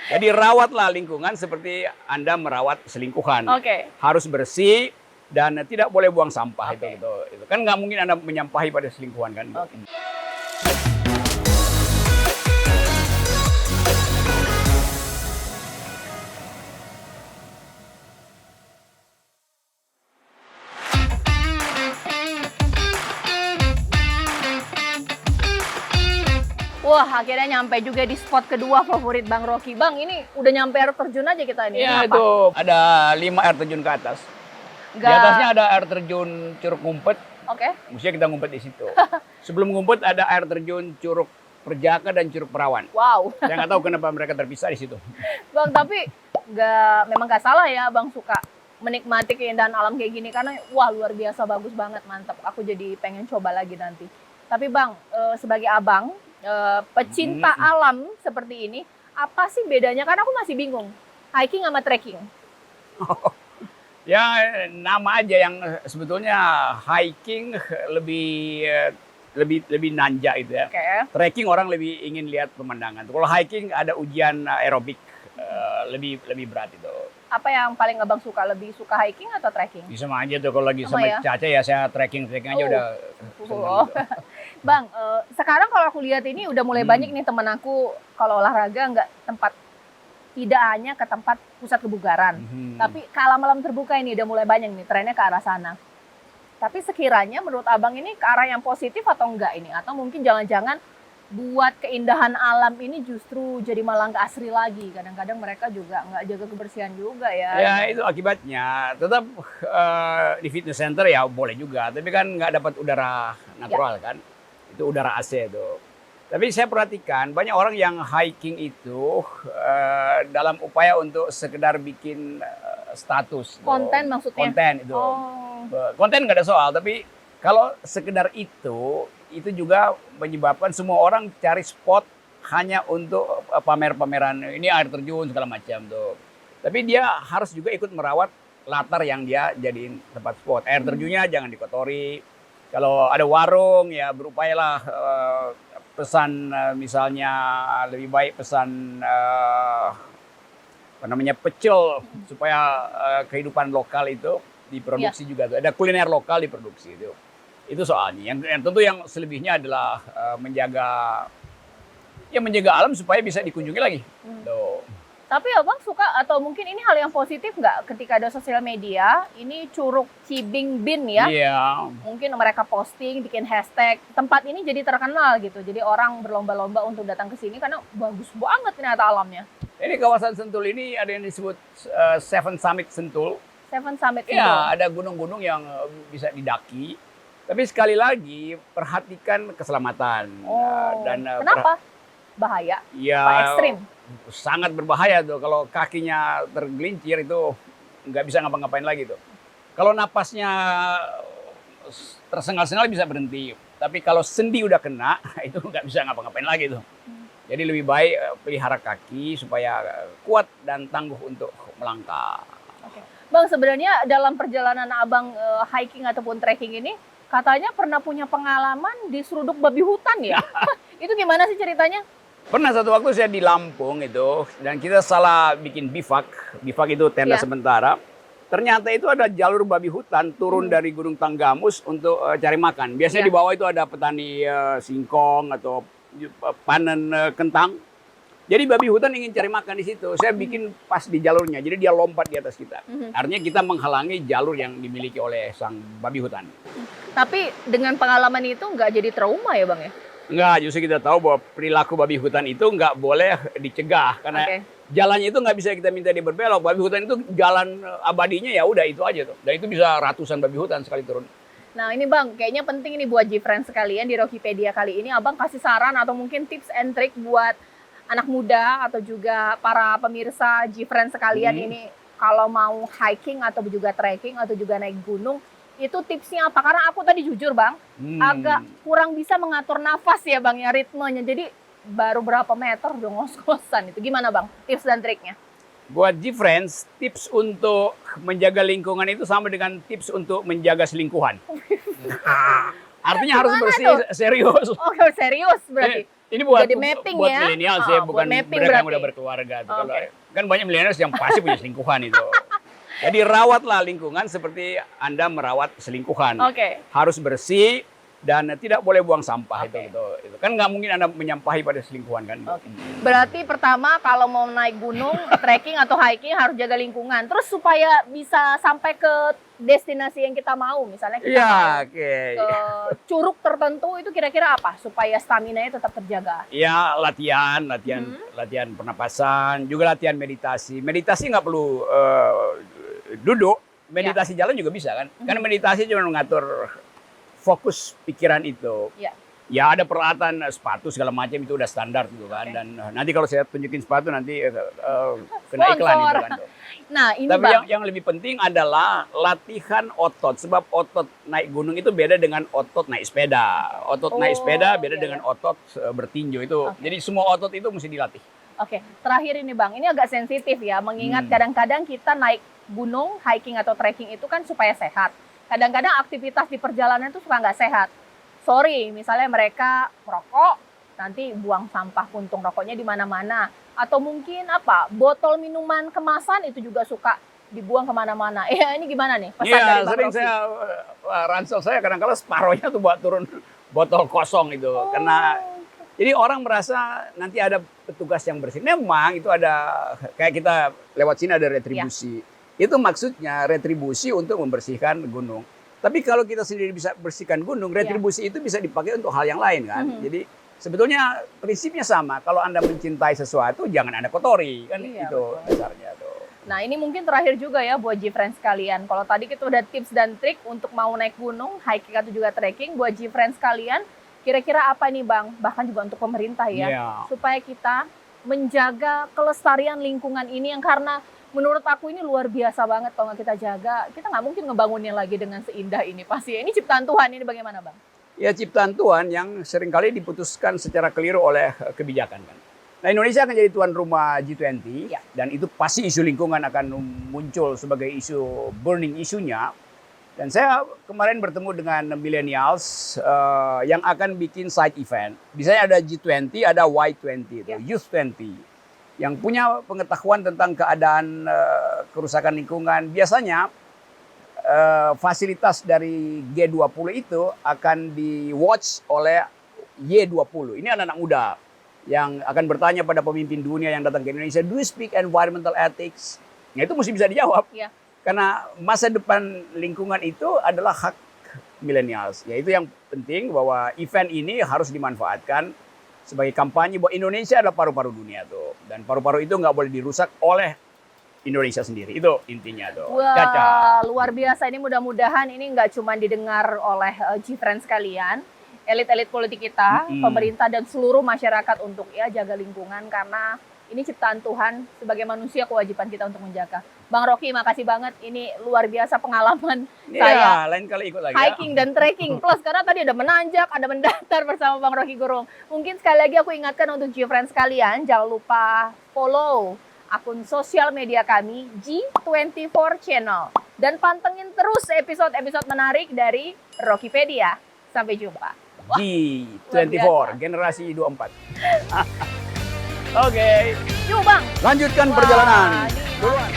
Jadi rawatlah lingkungan seperti Anda merawat selingkuhan. Oke. Harus bersih dan tidak boleh buang sampah. Oke. Itu kan nggak mungkin Anda menyampahi pada selingkuhan kan. Oke. Wah, akhirnya nyampe juga di spot kedua favorit Bang Rocky. Bang, ini udah nyampe air terjun aja kita ini. Iya Apa? itu ada 5 air terjun ke atas. Di Nggak- atasnya ada air terjun Curug Ngumpet. Oke. Mestinya kita ngumpet di situ. Sebelum ngumpet ada air terjun Curug Perjaka dan Curug Perawan. Wow. Saya nggak tahu kenapa mereka terpisah di situ. Bang, tapi memang nggak salah ya Bang suka menikmati keindahan alam kayak gini karena wah luar biasa bagus banget, mantap. Aku jadi pengen coba lagi nanti. Tapi Bang, sebagai abang pecinta alam seperti ini, apa sih bedanya? Karena aku masih bingung. Hiking sama trekking. Ya nama aja yang sebetulnya hiking lebih nanjak itu ya. Oke. Trekking orang lebih ingin lihat pemandangan. Kalau hiking ada ujian aerobik lebih berat itu. Apa yang paling abang suka? Lebih suka hiking atau trekking? Bisa aja tuh kalau lagi Sama sama ya? Caca ya saya trekking aja Oh. udah seneng Oh. gitu. Bang, sekarang kalau aku lihat ini udah mulai banyak nih teman aku kalau olahraga nggak tidak hanya ke tempat pusat kebugaran, Mhm. tapi ke alam-alam terbuka ini udah mulai banyak nih trennya ke arah sana. Tapi sekiranya menurut abang ini ke arah yang positif atau enggak ini? Atau mungkin jangan-jangan buat keindahan alam ini justru jadi malah nggak asri lagi. Kadang-kadang mereka juga nggak jaga kebersihan juga ya. Ya itu akibatnya. Tetap di fitness center ya boleh juga, tapi kan nggak dapat udara natural kan. Itu udara AC itu. Tapi saya perhatikan banyak orang yang hiking itu dalam upaya untuk sekedar bikin status. Konten maksudnya? Konten itu. Oh. Konten nggak ada soal, tapi kalau sekedar itu juga menyebabkan semua orang cari spot hanya untuk pamer-pameran ini air terjun segala macam tuh. Tapi dia harus juga ikut merawat latar yang dia jadiin tempat spot. Air terjunnya jangan dikotori. Kalau ada warung ya berupayalah pesan misalnya lebih baik pesan apa namanya pecel supaya kehidupan lokal itu diproduksi juga tuh. Ada kuliner lokal diproduksi itu. Itu soalnya. Yang tentu yang selebihnya adalah menjaga alam supaya bisa dikunjungi lagi. Tuh. Tapi abang suka atau mungkin ini hal yang positif nggak ketika ada sosial media, ini Curug Cibing Bin ya? Iya. Mungkin mereka posting, bikin hashtag, tempat ini jadi terkenal gitu. Jadi orang berlomba-lomba untuk datang ke sini karena bagus banget ternyata alamnya. Ini kawasan Sentul ini ada yang disebut Seven Summit Sentul. Seven Summit itu. Ya, ada gunung-gunung yang bisa didaki. Tapi sekali lagi perhatikan keselamatan. Oh, Dan kenapa? Bahaya? Ya, Apa ekstrim? sangat berbahaya tuh kalau kakinya tergelincir itu nggak bisa ngapa-ngapain lagi tuh. Kalau napasnya tersengal-sengal bisa berhenti, tapi kalau sendi udah kena itu nggak bisa ngapa-ngapain lagi tuh. Jadi lebih baik pelihara kaki supaya kuat dan tangguh untuk melangkah. Oke. Bang, sebenarnya dalam perjalanan abang hiking ataupun trekking ini katanya pernah punya pengalaman diseruduk babi hutan ya? Itu gimana sih ceritanya? Pernah satu waktu saya di Lampung itu dan kita salah bikin bivak. Bivak itu tenda Iya. sementara. Ternyata itu ada jalur babi hutan turun dari Gunung Tanggamus untuk cari makan. Biasanya Iya. di bawah itu ada petani singkong atau panen kentang. Jadi babi hutan ingin cari makan di situ. Saya bikin pas di jalurnya. Jadi dia lompat di atas kita. Artinya kita menghalangi jalur yang dimiliki oleh sang babi hutan. Tapi dengan pengalaman itu nggak jadi trauma ya bang ya? Enggak, justru kita tahu bahwa perilaku babi hutan itu nggak boleh dicegah karena Oke. jalannya itu nggak bisa kita minta dia berbelok. Babi hutan itu jalan abadinya ya udah itu aja tuh. Dan itu bisa ratusan babi hutan sekali turun. Nah ini bang, kayaknya penting ini buat G-Friends sekalian di Rockypedia kali ini. Abang kasih saran atau mungkin tips and trick buat anak muda atau juga para pemirsa G-Friends sekalian ini kalau mau hiking atau juga trekking atau juga naik gunung. Itu tipsnya apa? Karena aku tadi jujur bang, agak kurang bisa mengatur nafas ya bang ya ritmenya. Jadi baru berapa meter udah ngos-ngosan itu. Gimana bang tips dan triknya? Buat G-Friends, tips untuk menjaga lingkungan itu sama dengan tips untuk menjaga selingkuhan. Artinya harus Gimana bersih, tuh? serius. Oke serius berarti. Ini buat Jadi mapping buat ya? milenial Ah, sih, buat bukan mapping mereka yang berarti. udah berkeluarga. Tuh. Kalau Oke. kan banyak milenial yang pasti punya selingkuhan itu. Jadi rawatlah lingkungan seperti Anda merawat selingkuhan. Oke. Harus bersih dan tidak boleh buang sampah Oke. itu. Kan nggak mungkin Anda menyampahi pada selingkuhan kan. Oke. Berarti pertama kalau mau naik gunung, trekking atau hiking harus jaga lingkungan. Terus supaya bisa sampai ke destinasi yang kita mau, misalnya kita Iya, mau oke. ke curug tertentu, itu kira-kira apa supaya stamina-nya tetap terjaga? Ya latihan pernapasan, juga latihan meditasi. Meditasi nggak perlu duduk, meditasi jalan juga bisa kan? Karena meditasi cuma mengatur fokus pikiran itu. Ya. Ya ada peralatan sepatu segala macam itu udah standar gitu kan. Oke. Dan nanti kalau saya tunjukin sepatu nanti kena iklan itu kan. Nah, ini Tapi Bang. yang lebih penting adalah latihan otot. Sebab otot naik gunung itu beda dengan otot naik sepeda. Otot naik sepeda beda iya, dengan otot bertinju itu. Oke. Jadi semua otot itu mesti dilatih. Oke, terakhir ini Bang, ini agak sensitif ya, mengingat Hmm. kadang-kadang kita naik gunung, hiking atau trekking itu kan supaya sehat. Kadang-kadang aktivitas di perjalanan itu suka nggak sehat. Sorry, misalnya mereka merokok, nanti buang sampah puntung rokoknya di mana-mana. Atau mungkin apa, botol minuman kemasan itu juga suka dibuang kemana-mana. Ya ini gimana nih pesan dari Iya, Bang sering Rocky? saya ransel saya kadang-kadang separohnya tuh buat turun botol kosong itu. Karena jadi orang merasa nanti ada petugas yang bersih. Memang itu ada kayak kita lewat sini ada retribusi. Itu maksudnya retribusi untuk membersihkan gunung. Tapi kalau kita sendiri bisa bersihkan gunung, retribusi itu bisa dipakai untuk hal yang lain kan. Jadi sebetulnya prinsipnya sama. Kalau Anda mencintai sesuatu, jangan Anda kotori kan Iya, itu betul. dasarnya tuh. Nah ini mungkin terakhir juga ya buat G-Friends kalian. Kalau tadi kita udah tips dan trik untuk mau naik gunung, hiking atau juga trekking, buat G-Friends kalian, kira-kira apa nih Bang? Bahkan juga untuk pemerintah ya, Iya. supaya kita menjaga kelestarian lingkungan ini yang karena menurut aku ini luar biasa banget kalau nggak kita jaga, kita nggak mungkin ngebangunnya lagi dengan seindah ini pasti. Ini ciptaan Tuhan, ini bagaimana Bang? Ya ciptaan Tuhan yang seringkali diputuskan secara keliru oleh kebijakan kan. Nah Indonesia akan jadi tuan rumah G20 Ya. dan itu pasti isu lingkungan akan muncul sebagai isu burning isunya. Dan saya kemarin bertemu dengan millennials yang akan bikin side event. Biasanya ada G20, ada Y20, itu, Ya. Youth 20. Yang punya pengetahuan tentang keadaan kerusakan lingkungan. Biasanya fasilitas dari G20 itu akan di-watch oleh Y20. Ini anak-anak muda yang akan bertanya pada pemimpin dunia yang datang ke Indonesia, do you speak environmental ethics? Nah itu mesti bisa dijawab. Ya. Karena masa depan lingkungan itu adalah hak millennials. Ya itu yang penting bahwa event ini harus dimanfaatkan sebagai kampanye bahwa Indonesia adalah paru-paru dunia tuh. Dan paru-paru itu nggak boleh dirusak oleh Indonesia sendiri. Itu intinya tuh. Caca. Wah, luar biasa. Ini mudah-mudahan ini nggak cuma didengar oleh G-Friends kalian, elit-elit politik kita, pemerintah dan seluruh masyarakat untuk ya jaga lingkungan karena ini ciptaan Tuhan, sebagai manusia kewajiban kita untuk menjaga. Bang Rocky, makasih banget. Ini luar biasa pengalaman saya Ya, lain kali ikut lagi ya. hiking dan trekking. Plus karena tadi ada menanjak, ada mendatar bersama Bang Rocky Gerung. Mungkin sekali lagi aku ingatkan untuk G-Friends kalian, jangan lupa follow akun sosial media kami G24 Channel. Dan pantengin terus episode-episode menarik dari Rockypedia. Sampai jumpa. Wah, luar G24, biasa. generasi 24. Oke, Yuk Bang. lanjutkan Wah, perjalanan. ini- Duluan.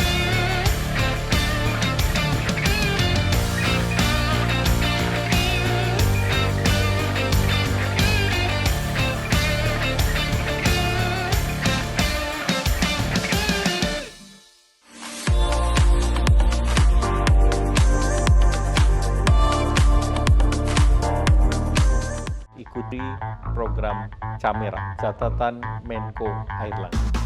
Ikuti program Camera, catatan Menko Airline.